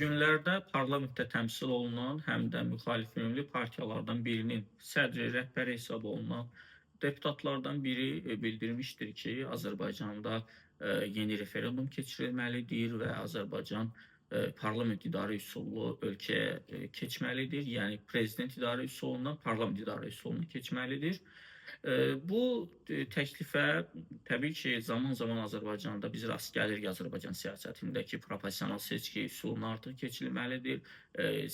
Günlərdə parlamentdə təmsil olunan, həm də müxalif yönlü partiyalardan birinin sədri, rəhbəri hesab olunan deputatlardan biri bildirmişdir ki, Azərbaycanda yeni referendum keçirilməlidir və Azərbaycan parlament idarə üsullu ölkəyə keçməlidir. Yəni prezident idarə üsulundan parlament idarə üsuluna keçməlidir. Bu təklifə təbii ki, zaman-zaman Azərbaycanda biz rast gəlirik Azərbaycan siyasətindəki professional seçki üsuluna artıq keçilməlidir.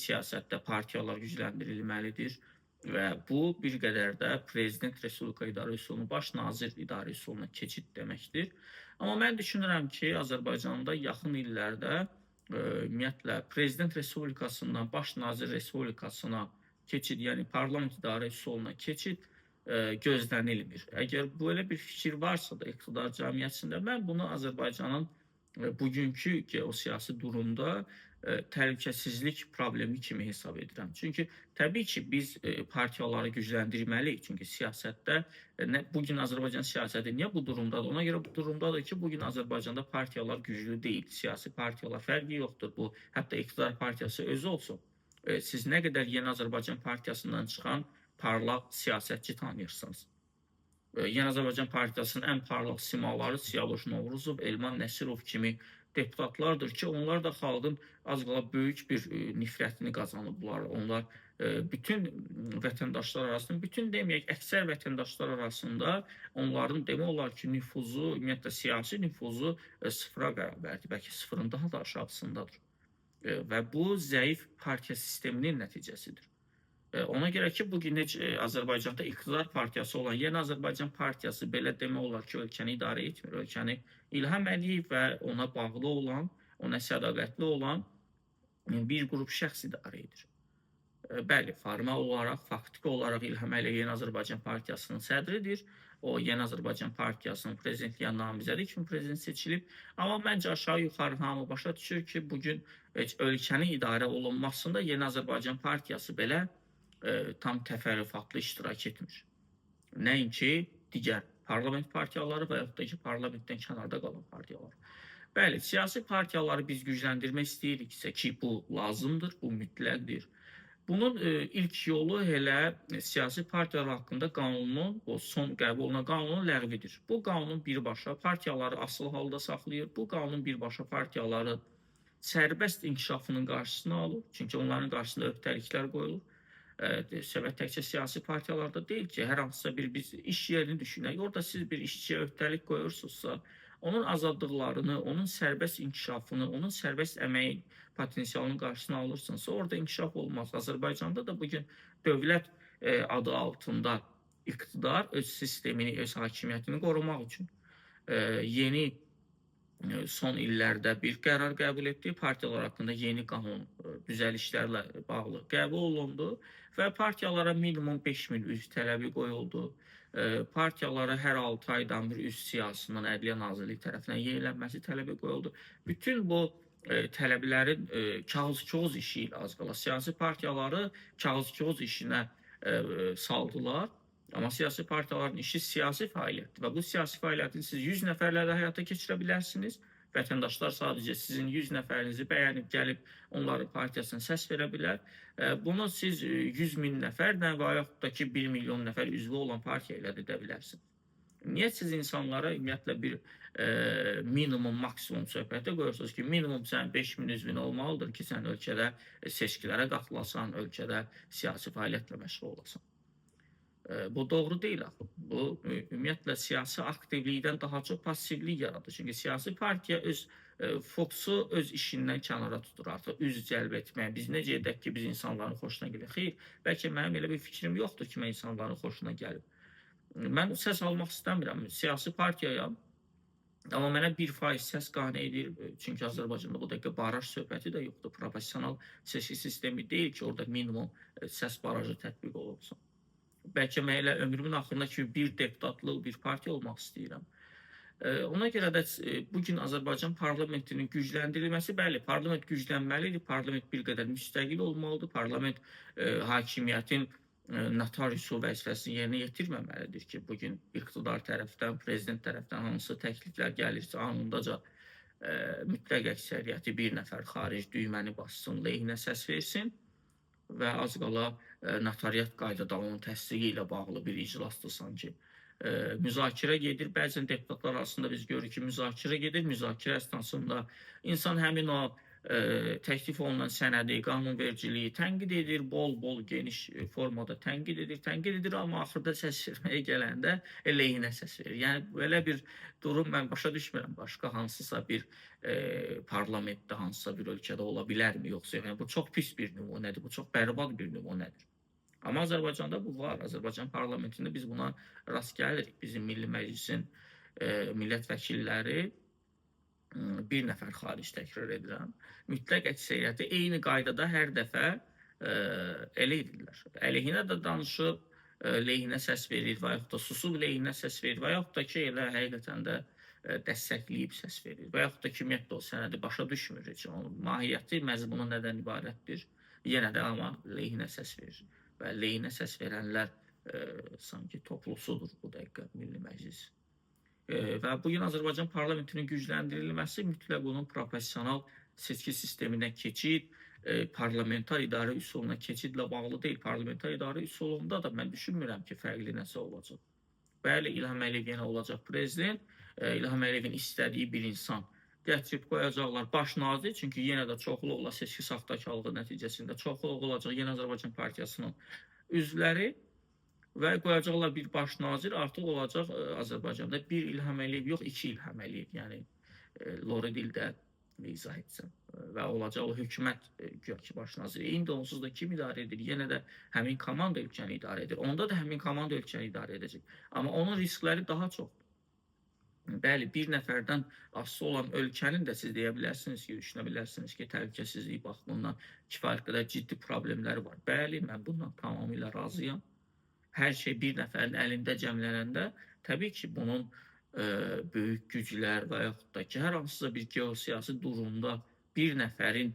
Siyasətdə partiyalar gücləndirilməlidir və bu bir qədər də prezident Respublika idarə üsulunun baş nazir idarə üsuluna keçid deməkdir. Amma mən düşünürəm ki, Azərbaycanda yaxın illərdə ümumiyyətlə prezident Respublikasından baş nazir Respublikasına keçid, yəni parlament idarə üsuluna keçid gözlənilmir. Əgər belə bir fikir varsa da iqtidar cəmiyyətində, mən bunu Azərbaycanın bugünkü geosiyasi durumda təhlükəsizlik problemi kimi hesab edirəm. Çünki təbii ki, biz partiyaları gücləndirməliyik. Çünki siyasətdə bugün Azərbaycan siyasəti niyə bu durumdadır? Ona görə bu durumdadır ki, bugün Azərbaycanda partiyalar güclü deyil. Siyasi partiyalar fərqi yoxdur. Bu hətta iqtidar partiyası özü olsun. Siz nə qədər Yeni Azərbaycan partiyasından çıxan parlaq siyasətçi tanıyırsınız. Yeni Azərbaycan Partiyasının ən parlaq simaları Siyavuş Novruzov, Elman Nəsirov kimi deputatlardır ki, onlar da xalqın az qala böyük bir nifrətini qazanıblar. Onlar bütün vətəndaşlar arasında, bütün deməyək, əksər vətəndaşlar arasında onların demək olar ki, nüfuzu, ümumiyyətlə siyasi nüfuzu sıfıra bərabərdir, bəlkə sıfırın daha da aşağısındadır. Və bu zəif partiya sisteminin nəticəsidir. Ona görə ki, bugün heç Azərbaycanda iqtidar partiyası olan Yeni Azərbaycan Partiyası belə demək olar ki, ölkəni idarə etmir. Ölkəni İlham Əliyev və ona bağlı olan, ona sədaqətli olan bir qrup şəxs idarə edir. Bəli, formal olaraq, faktiki olaraq İlham Əliyev Yeni Azərbaycan Partiyasının sədridir. O, Yeni Azərbaycan Partiyasının prezidentliyə namizədi kimi prezident seçilib. Amma məncə aşağı-yuxarı hamı başa düşür ki, bugün ölkənin idarə olunmasında Yeni Azərbaycan Partiyası belə tam təfərrüfatlı iştirak etmir. Nəinki digər parlament partiyaları və yaxud da ki, parlamentdən kənarda qalan partiyalar. Bəli, siyasi partiyaları biz gücləndirmək istəyiriksə ki, bu lazımdır, bu mütləqdir. Bunun ilk yolu elə siyasi partiyalar haqqında qanunun, o son qəbul olunan qanunun ləğvidir. Bu qanun birbaşa partiyaları asılı halda saxlayır. Bu qanun birbaşa partiyaların sərbəst inkişafının qarşısını alır. Çünki onların qarşısında öhdəliklər qoyulur. Söhbət təkcə siyasi partiyalarda deyil ki, hər hansısa bir biz iş yerini düşünək. Orada siz bir işçiyə öhdəlik qoyursunuzsa, onun azadlıqlarını, onun sərbəst inkişafını, onun sərbəst əməyin potensialının qarşısını alırsınızsa, orada inkişaf olmaz. Azərbaycanda da bugün dövlət adı altında iqtidar öz sistemini, öz hakimiyyətini qorumaq üçün yeni son illərdə bir qərar qəbul etdi. Partiyalar haqqında yeni qanun düzəlişlərlə bağlı qəbul olundu və partiyalara minimum 5000 üzv tələbi qoyuldu. Partiyalara hər 6 aydan bir üzv siyahısının Ədliyyə Nazirliyi tərəfindən yenilənməsi tələbi qoyuldu. Bütün bu tələblərin kağız-çoğuz işi ilə az qala siyasi partiyaları kağız-çoğuz işinə saldılar. Amma siyasi partiyaların işi siyasi fəaliyyətdir və bu siyasi fəaliyyətin siz 100 nəfərlə də həyata keçirə bilərsiniz. Vətəndaşlar sadəcə sizin 100 nəfərinizi bəyənib gəlib onların partiyasına səs verə bilər. Bunu siz 100 min nəfərlə və yaxud da ki 1 milyon nəfər üzvü olan partiya ilə də edə bilərsiniz. Niyə siz insanlara ümumiyyətlə bir minimum, maksimum söhbəti qoyursunuz ki, minimum sənin 5000 üzvün olmalıdır ki, sən ölkədə seçkilərə qatılasan, ölkədə siyasi fəaliyyətlə məşğul olasan. Bu doğru deyil axı. Bu ümumiyyətlə siyasi aktivlikdən daha çox passivlik yaradır. Çünki siyasi partiya öz fokusu öz işindən kənara tutur artıq. Üz cəlb etmək. Biz necə edək ki, biz insanların xoşuna gələk? Xeyr, bəlkə mənim elə bir fikrim yoxdur ki, mən insanların xoşuna gəlib. Mən səs almaq istəmirəm. Siyasi partiyayam. Amma mənə 1% səs qane edir. Çünki Azərbaycanda bu dəqiqə baraj söhbəti də yoxdur. Professional seçki sistemi deyil ki, orada minimum səs barajı tətbiq olunsun. Bəlkə mən elə ömrümün axırına kimi bir deputatlıq bir partiya olmaq istəyirəm. Ona görə də bugün Azərbaycan parlamentinin gücləndirilməsi, bəli, parlament güclənməlidir, parlament bir qədər müstəqil olmalıdır, parlament hakimiyyətin notariusu vəzifəsini yerinə yetirməməlidir ki, bugün iqtidar tərəfdən, prezident tərəfdən hansı təkliflər gəlirsə, anındaca mütləq əksəriyyəti bir nəfər xaric düyməni bassın, lehinə səs versin və az qala notariat qaydada onun təsdiqi ilə bağlı bir iclasdır sanki. Müzakirə gedir. Bəzən deputatlar arasında biz görürük ki, müzakirə gedir. Müzakirə əsnasında insan həmin o təklif olunan sənədi, qanunvericiliyi tənqid edir, bol-bol geniş formada tənqid edir, amma axırda səs verməyə gələndə lehinə səs verir. Yəni belə bir durum mən başa düşmürəm. Başqa hansısa bir parlamentdə, hansısa bir ölkədə ola bilərmi, yoxsa yəni bu çox pis bir nümunədir, bu çox bərbad bir nümunədir. Amma Azərbaycanda bu var. Azərbaycan parlamentində biz buna rast gəlirik. Bizim Milli Məclisin millət vəkilləri bir nəfər xaric təkrar edirəm. Mütləq əksəriyyəti eyni qaydada hər dəfə elə edirlər. Əleyhinə də danışıb, lehinə səs verir və yaxud da susub lehinə səs verir və yaxud da ki, elə həqiqətən də dəstəkləyib səs verir və yaxud da ki, ümumiyyətlə o sənədi başa düşmür heç. Onun mahiyyəti, məzmunu nədən ibarətdir? Yenə də amma lehinə səs verir. Və lehinə səs verənlər sanki toplusudur bu dəqiqə Milli Məclis. Və bugün Azərbaycan parlamentinin gücləndirilməsi mütləq onun proporsional seçki sisteminə keçid, parlamentar idarə üsuluna keçidlə bağlı deyil. Parlamentar idarə üsulunda da mən düşünmürəm ki, fərqli nəsə olacaq. Bəli, İlham Əliyev yenə olacaq prezident, İlham Əliyevin istədiyi bir insan gətirib qoyacaqlar baş nazir, çünki yenə də çoxluqla seçki saxtakarlığı nəticəsində çoxluq olacaq yenə Azərbaycan Partiyasının üzvləri və qoyacaqlar bir baş nazir, artıq olacaq Azərbaycanda bir İlham Əliyev yox, iki İlham Əliyev, yəni Lori dildə izah etsəm və olacaq o hökumət güya baş naziri. İndi onsuz da kim idarə edir? Yenə də həmin komanda ölkəni idarə edir. Onda da həmin komanda ölkəni idarə edəcək. Amma onun riskləri daha çoxdur. Bəli, bir nəfərdən asılı olan ölkənin də siz deyə bilərsiniz ki, düşünə bilərsiniz ki, təhlükəsizlik baxımından kifayət qədər ciddi problemləri var. Bəli, mən bundan tamamilə razıyam. Hər şey bir nəfərin əlində cəmlənəndə, təbii ki, bunun böyük güclər və yaxud da ki, hər hansısa bir geosiyasi durumda bir nəfərin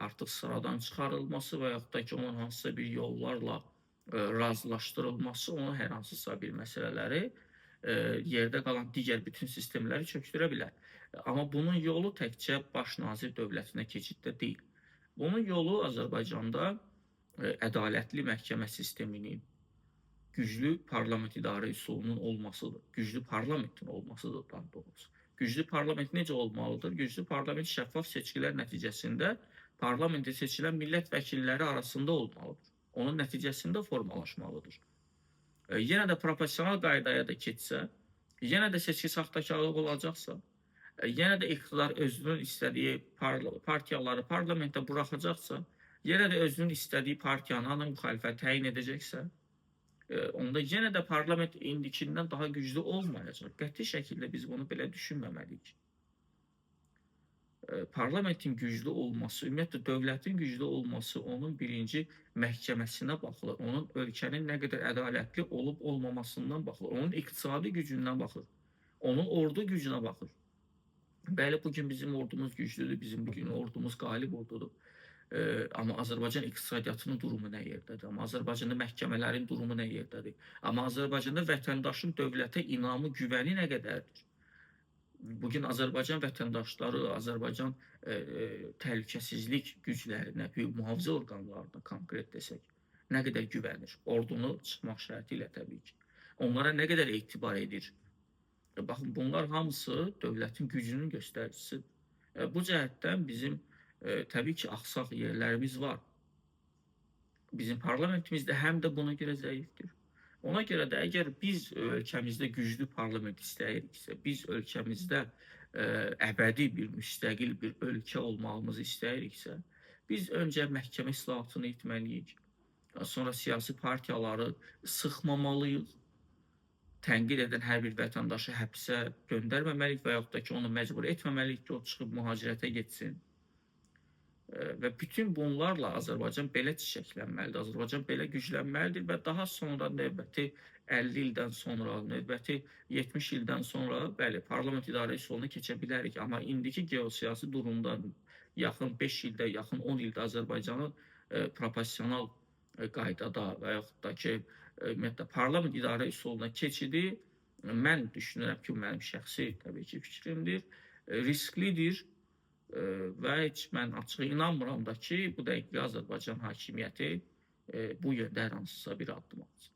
artıq sıradan çıxarılması və yaxud da ki, onun hansısa bir yollarla razılaşdırılması, onun hər hansısa bir məsələləri yerdə qalan digər bütün sistemləri çökdürə bilər. Amma bunun yolu təkcə baş nazir dövlətinə keçiddə deyil. Bunun yolu Azərbaycanda ədalətli məhkəmə sisteminin, güclü parlament idarə üsulunun olmasıdır. Güclü parlamentin olmasıdır daha doğrusu. Güclü parlament necə olmalıdır? Güclü parlament şəffaf seçkilər nəticəsində parlamentə seçilən millət vəkilləri arasında olmalıdır. Onun nəticəsində formalaşmalıdır. Yenə də proporsional qaydaya da keçsə, yenə də seçki saxtakarlığı olacaqsa, yenə də iqtidar özünün istədiyi partiyaları parlamentə buraxacaqsa, yenə də özünün istədiyi partiyanı ana müxalifət təyin edəcəksə, onda yenə də parlament indikindən daha güclü olmayacaq. Qəti şəkildə biz bunu belə düşünməməliyik. Parlamentin güclü olması, ümumiyyətlə dövlətin güclü olması onun birinci məhkəməsinə baxılır. Onun ölkənin nə qədər ədalətli olub olmamasından baxılır. Onun iqtisadi gücündən baxılır. Onun ordu gücünə baxır. Bəli, bugün bizim ordumuz güclüdür, bizim bugün ordumuz qalib ordudur. Amma Azərbaycan iqtisadiyyatının durumu nə yerdədir? Amma Azərbaycanda məhkəmələrin durumu nə yerdədir? Amma Azərbaycanda vətəndaşın dövlətə inamı, güvəni nə qədərdir? Bugün Azərbaycan vətəndaşları, Azərbaycan təhlükəsizlik güclərinə, mühafizə orqanlarına konkret desək, nə qədər güvənir? Ordunu çıxmaq şərti ilə təbii ki. Onlara nə qədər etibar edir? Baxın, bunlar hamısı dövlətin gücünün göstəricisidir. Bu cəhətdən bizim təbii ki, axsaq yerlərimiz var. Bizim parlamentimizdə həm də buna görə zəifdir. Ona görə də əgər biz ölkəmizdə güclü parlament istəyiriksə, biz ölkəmizdə əbədi bir, müstəqil bir ölkə olmağımızı istəyiriksə, biz öncə məhkəmə islahatını etməliyik. Sonra siyasi partiyaları sıxmamalıyıq. Tənqid edən hər bir vətəndaşı həbsə göndərməməliyik və yaxud da ki, onu məcbur etməməliyik ki, o çıxıb mühacirətə getsin. Və bütün bunlarla Azərbaycan belə çiçəklənməlidir, Azərbaycan belə güclənməlidir və daha sonra növbəti 50 ildən sonra, növbəti 70 ildən sonra, bəli, parlament idarə üsuluna keçə bilərik. Amma indiki geosiyasi durumda yaxın 5 ildə, yaxın 10 ildə Azərbaycanın proporsional qaydada və yaxud da ki, ümumiyyətlə, parlament idarə üsuluna keçidi mən düşünürəm ki, mənim şəxsi təbii ki, fikrimdir. risklidir və heç mən açıq inanmıram da ki, bu dəqiqə Azərbaycan hakimiyyəti bu yöndə hər hansısa bir addım atacaq.